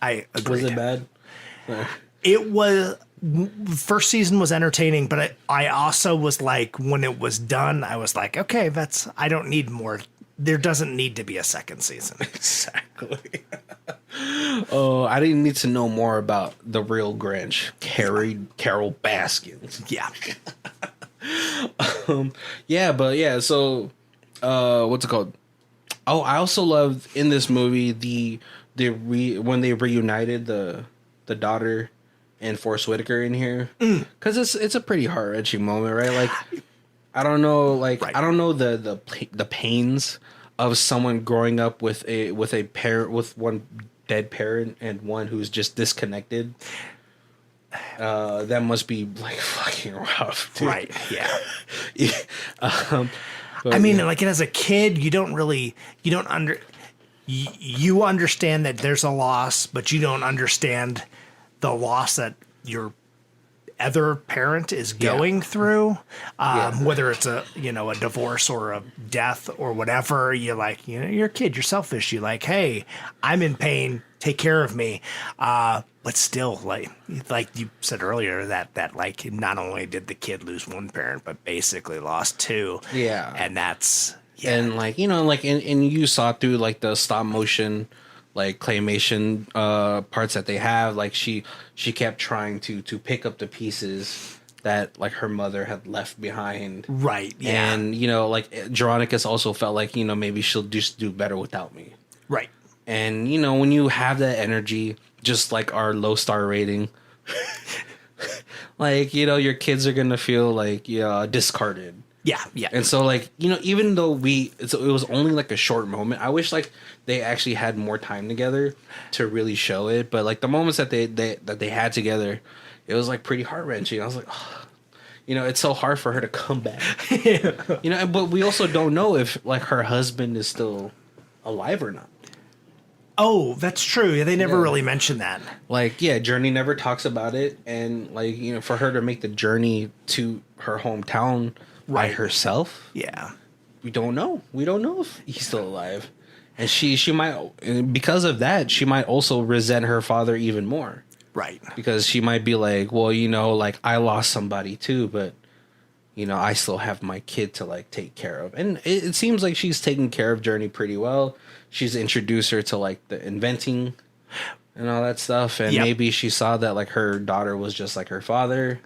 I agree. Was it bad? It was. First season was entertaining, but I also was like, when it was done, I was like, okay, I don't need more. There doesn't need to be a second season. Exactly. Oh, I didn't need to know more about the real Grinch, Carol Baskins. Yeah. So, what's it called? Oh, I also loved in this movie when they reunited the daughter and Forrest Whitaker in here, because it's a pretty heart-wrenching moment, right? Like, I don't know, right. I don't know the pains of someone growing up with a parent, with one dead parent and one who's just disconnected. That must be like fucking rough, dude. Right? Yeah. I mean, like as a kid, you understand that there's a loss, but you don't understand the loss that your other parent is going through, whether it's a divorce or a death or whatever. You're like, you're a kid, you're selfish. You're like, hey, I'm in pain, take care of me. But still, like you said earlier, that like not only did the kid lose one parent, but basically lost two. Yeah. And that's and like and you saw through like the stop motion like claymation parts that they have, like she kept trying to pick up the pieces that like her mother had left behind. Right. Yeah. And like Veronicus also felt like maybe she'll just do better without me. Right. And when you have that energy, just like our low star rating, like your kids are gonna feel like discarded. Yeah, yeah. And so like even though it was only like a short moment, I wish like they actually had more time together to really show it. But like the moments that they had together, it was like pretty heart wrenching. I was like, oh, it's so hard for her to come back. But we also don't know if like her husband is still alive or not. Oh, that's true. Yeah, they never really mentioned that. Like, Journey never talks about it, and like for her to make the journey to her hometown by herself, we don't know. We don't know if he's still alive, and she might, because of that, she might also resent her father even more, right? Because she might be like, well, like I lost somebody too, but I still have my kid to like take care of, and it seems like she's taking care of Journey pretty well. She's introduced her to like the inventing and all that stuff, and maybe she saw that like her daughter was just like her father,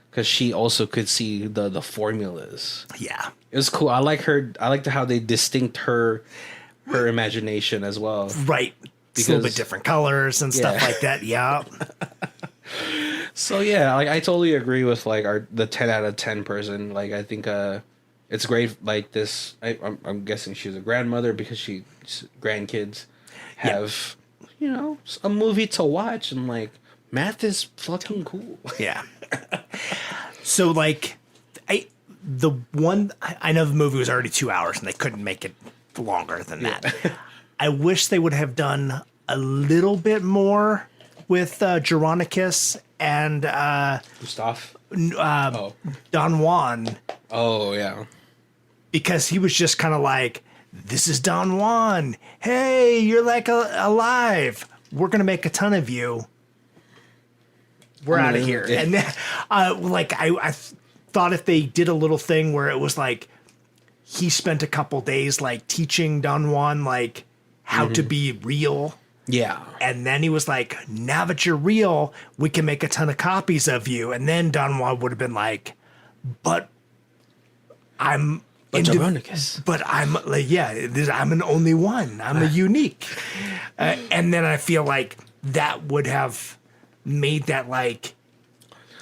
because she also could see the formulas. Yeah, it was cool. I like her. I liked how they distinct her imagination as well. Right, because, a little bit different colors and stuff like that. Yeah. So like I totally agree with like the 10 out of 10 person. Like I think it's great. Like this, I'm guessing she's a grandmother because she's grandkids have a movie to watch, and like math is fucking cool. Yeah. So like I know the movie was already 2 hours and they couldn't make it longer than that. I wish they would have done a little bit more with Geronicus and Gustav, Don Juan. Oh yeah, because he was just kind of like, "This is Don Juan. Hey, you're like alive. We're gonna make a ton of you. We're out of here." Yeah. And then, like I thought if they did a little thing where it was like he spent a couple days like teaching Don Juan like how to be real. Yeah. And then he was like, now that you're real, we can make a ton of copies of you. And then Don Juan would have been like, but I'm Geronicus. But I'm like, I'm an only one. I'm a unique. And then I feel like that would have made that like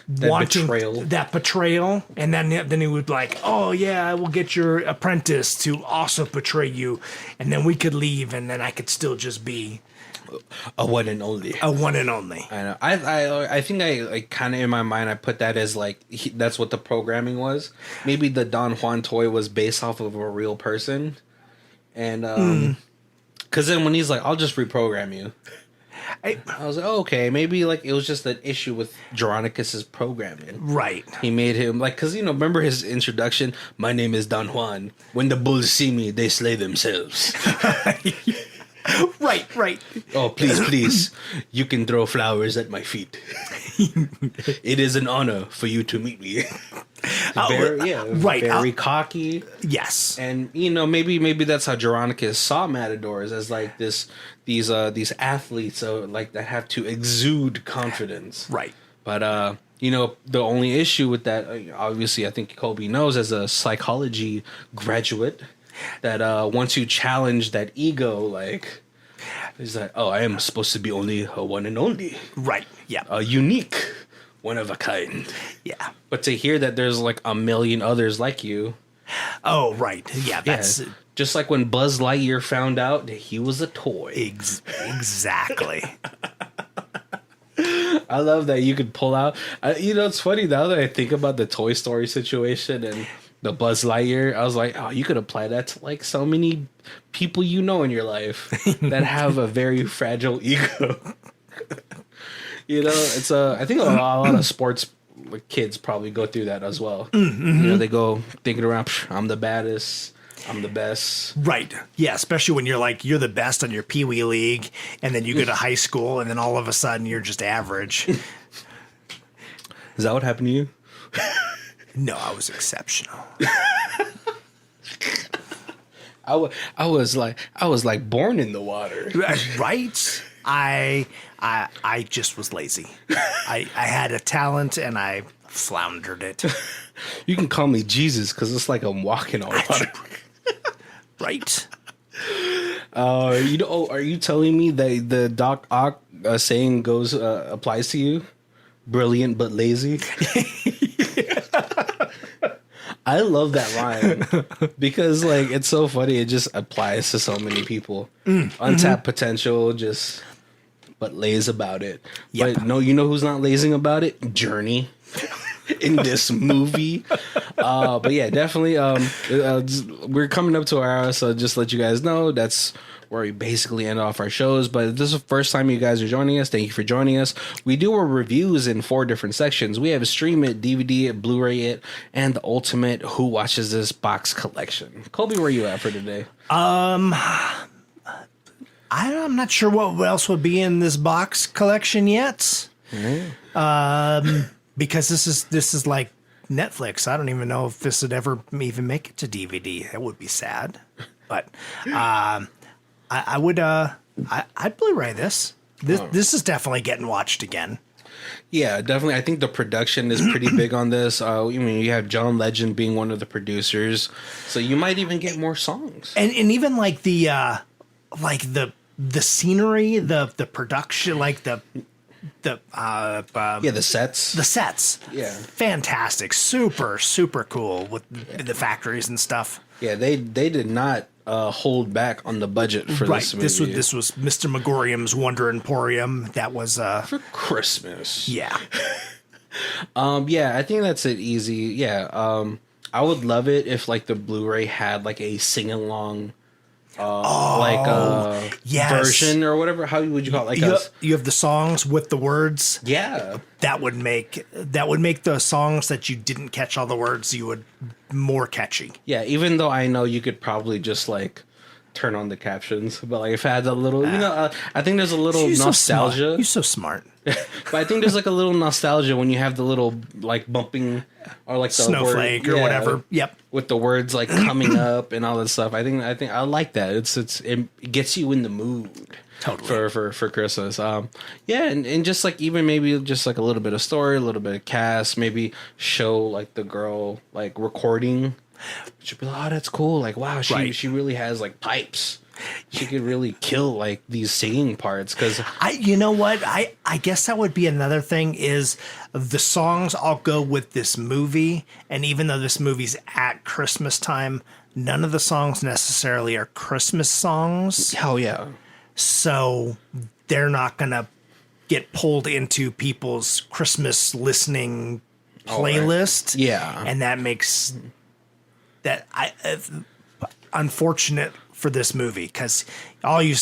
that betrayal. And then he would be like, oh yeah, I will get your apprentice to also betray you. And then we could leave, and then I could still just be a one and only. A one and only. I know. I think I like kind of in my mind I put that as like that's what the programming was. Maybe the Don Juan toy was based off of a real person, and because then when he's like, "I'll just reprogram you," I was like, oh, "Okay, maybe like it was just an issue with Geronicus's programming." Right. He made him like because remember his introduction. My name is Don Juan. When the bulls see me, they slay themselves. Right. Oh, please. You can throw flowers at my feet. It is an honor for you to meet me. Very cocky. Yes. And, maybe that's how Geronicus saw matadors as like these athletes like that have to exude confidence. Right. But, the only issue with that, obviously, I think Kobe knows as a psychology graduate, that once you challenge that ego, like he's like, oh, I am supposed to be only a one and only, right? Yeah, a unique, one of a kind. Yeah, but to hear that there's like a million others like you. Oh, right. Yeah, that's just like when Buzz Lightyear found out that he was a toy. Exactly. I love that you could pull out. It's funny now that I think about the Toy Story situation and the Buzz Lightyear. I was like, oh, you could apply that to like so many people in your life that have a very fragile ego. It's I think a lot of sports like kids probably go through that as well. You know, they go thinking around, I'm the baddest, I'm the best. Right. Yeah, especially when you're the best on your Pee Wee League, and then you go to high school, and then all of a sudden you're just average. Is that what happened to you? No, I was exceptional. I was like born in the water. Right? I just was lazy. I had a talent and I floundered it. You can call me Jesus because it's like I'm walking on water. Right? Are you telling me that the Doc Ock saying applies to you? Brilliant but lazy. I love that line because like it's so funny. It just applies to so many people. Untapped potential, but lays about it. Yep. But no, you know who's not lazing about it? Journey. In this movie. But yeah, definitely. We're coming up to our hour, so just let you guys know that's where we basically end off our shows. But if this is the first time you guys are joining us, thank you for joining us. We do our reviews in 4 different sections. We have a Stream It, DVD It, Blu-ray It, and the ultimate Who Watches This box collection. Colby, where you at for today? I'm not sure what else would be in this box collection yet. Because this is like Netflix. I don't even know if this would ever even make it to DVD. That would be sad. But I'd Blu-ray this. This is definitely getting watched again. Yeah, definitely. I think the production is pretty big on this. You have John Legend being one of the producers, so you might even get more songs. And even like the scenery, the production, like the sets. The sets. Yeah. Fantastic. Super, super cool with the factories and stuff. Yeah, they did not hold back on the budget for this movie. This was Mr. Megorium's Wonder Emporium. That was for Christmas. Yeah. Yeah, I think that's it easy. Yeah. I would love it if like the Blu-ray had like a sing-along yes. version or whatever. How would you call it? You have the songs with the words. Yeah, that would make the songs that you didn't catch all the words more catchy. Yeah, even though I know you could probably just like turn on the captions, but like if I had a little, I think there's a little nostalgia. You're so smart. But I think there's like a little nostalgia when you have the little like bumping or like the snowflake or whatever. Yep. With the words like coming up and all that stuff. I think I like that. It gets you in the mood. Totally. For Christmas. And just like even maybe just like a little bit of story, a little bit of cast, maybe show like the girl like recording. She'd be like, oh, that's cool. Like, wow, she really has like pipes. She could really kill like these singing parts because you know what I guess that would be another thing is the songs all go with this movie, and even though this movie's at Christmas time, none of the songs necessarily are Christmas songs. Oh yeah, so they're not gonna get pulled into people's Christmas listening playlist. Right. Yeah, and that makes that unfortunate for this movie, because all you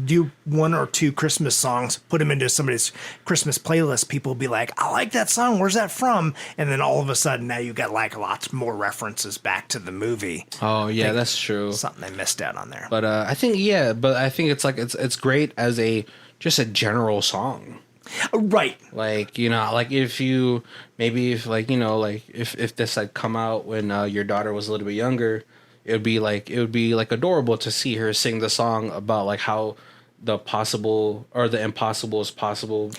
do 1 or 2 Christmas songs, put them into somebody's Christmas playlist, people will be like, I like that song, where's that from? And then all of a sudden now you got like lots more references back to the movie. Oh yeah, that's true. Something they missed out on there. But I think it's like it's great as just a general song. Right. Like, like if this had come out when your daughter was a little bit younger, it would be like adorable to see her sing the song about like how the possible or the impossible is possible.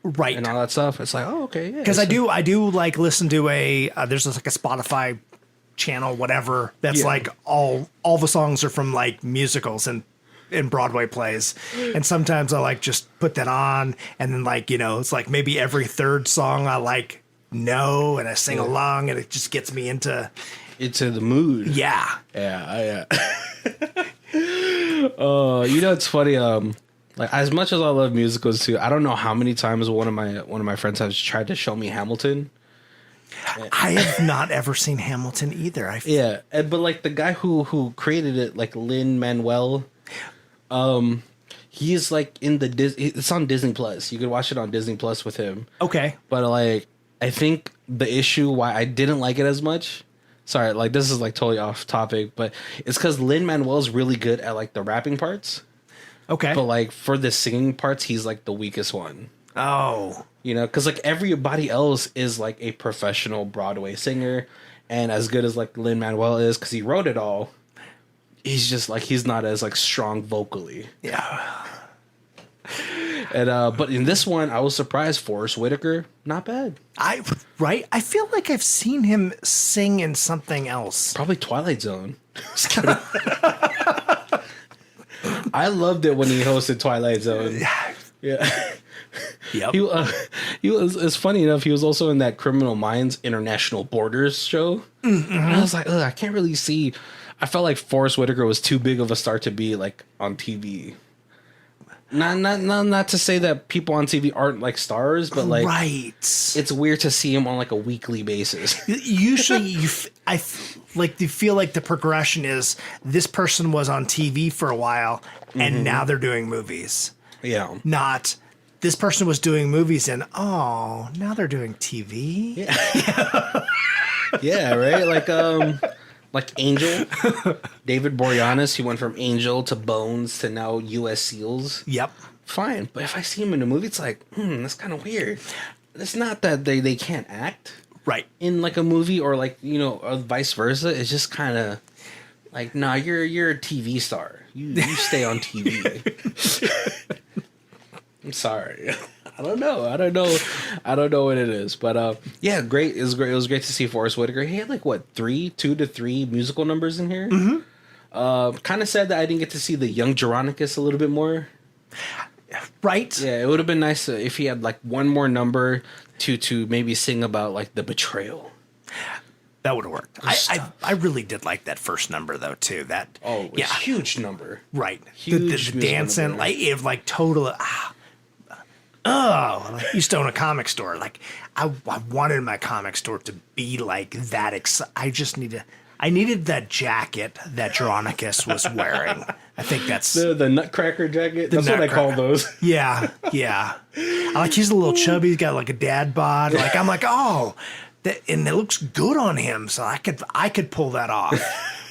Right. And all that stuff. It's like, oh, okay. Because I do like listen to there's like a Spotify channel, whatever, that's like all the songs are from like musicals and in Broadway plays, and sometimes I like just put that on, and then like it's like maybe every third song I like know and I sing along, and it just gets me into the mood. Yeah. It's funny. Like as much as I love musicals too, I don't know how many times one of my friends has tried to show me Hamilton. I have not ever seen Hamilton either. But like the guy who created it, like Lin-Manuel. He's like in it's on Disney Plus. You could watch it on Disney Plus with him. Okay. But like I think the issue why I didn't like it as much. Sorry, like this is like totally off topic, but it's because Lin-Manuel's really good at like the rapping parts. Okay. But like for the singing parts, he's like the weakest one. Oh. You know, because like everybody else is like a professional Broadway singer, and as good as like Lin-Manuel is, because he wrote it all, he's just like he's not as like strong vocally. Yeah. And but in this one, I was surprised. Forrest Whitaker, not bad. I feel like I've seen him sing in something else. Probably Twilight Zone. I loved it when he hosted Twilight Zone. Yeah. Yep. He was. It's funny enough. He was also in that Criminal Minds International Borders show. Mm-hmm. And I was like, I can't really see. I felt like Forrest Whitaker was too big of a star to be like on TV. Not to say that people on TV aren't like stars, but like it's weird to see him on like a weekly basis. Usually, you feel like the progression is this person was on TV for a while and now they're doing movies. Yeah. Not this person was doing movies and now they're doing TV. Yeah. Yeah, right? Like Angel. David Boreanaz, he went from Angel to Bones to now US SEALs. Yep. Fine. But if I see him in a movie, it's like, that's kind of weird. It's not that they can't act. Right. In like a movie or like, or vice versa. It's just kind of like, nah, you're a TV star. You stay on TV. I'm sorry. I don't know what it is. But yeah, great. It was great to see Forrest Whitaker. He had like what, 2 to 3 musical numbers in here. Mm-hmm. Kind of sad that I didn't get to see the young Geronicus a little bit more. Right. Yeah, it would have been nice if he had like one more number to maybe sing about like the betrayal. That would have worked. I really did like that first number though too. That huge number. Right. Huge the dancing like total. I used to own a comic store. Like I wanted my comic store to be like that. I needed that jacket that Geronicus was wearing. I think that's the Nutcracker jacket. That's what I call those. Yeah. He's a little chubby. He's got like a dad bod. Like I'm like, and it looks good on him. So I could pull that off.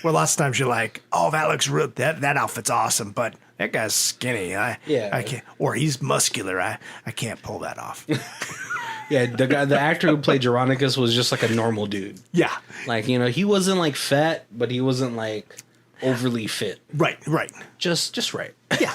Where lots of times you're like, that looks real. That outfit's awesome, but that guy's skinny. I can't. Or he's muscular. I can't pull that off. Yeah, the actor who played Geronicus was just like a normal dude. Yeah, like he wasn't like fat, but he wasn't like overly fit. Right. Just right. Yeah.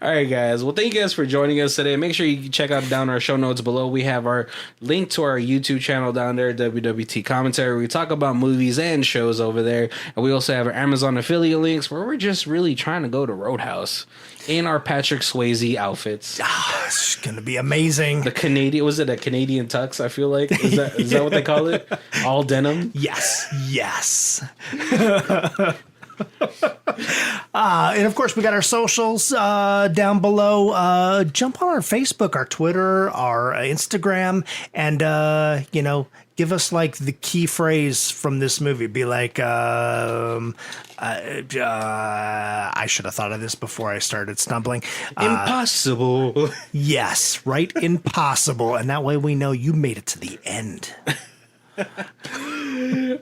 All right, guys. Well, thank you guys for joining us today. Make sure you check out down our show notes below. We have our link to our YouTube channel down there, WWT Commentary. We talk about movies and shows over there. And we also have our Amazon affiliate links where we're just really trying to go to Roadhouse in our Patrick Swayze outfits. It's going to be amazing. The Canadian, was it a Canadian tux, I feel like? Is that what they call it? All denim? Yes. And of course, we got our socials down below. Jump on our Facebook, our Twitter, our Instagram, and give us like the key phrase from this movie. Be like, I should have thought of this before I started stumbling. Impossible. Yes, right. Impossible, and that way we know you made it to the end. All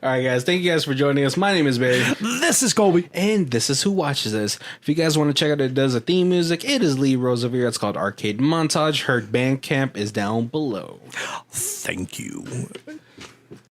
right, guys. Thank you guys for joining us. My name is Barry. This is Colby. And this is Who Watches This. If you guys want to check out who does the theme music, it is Lee Rosevere. It's called Arcade Montage. Her Bandcamp is down below. Thank you.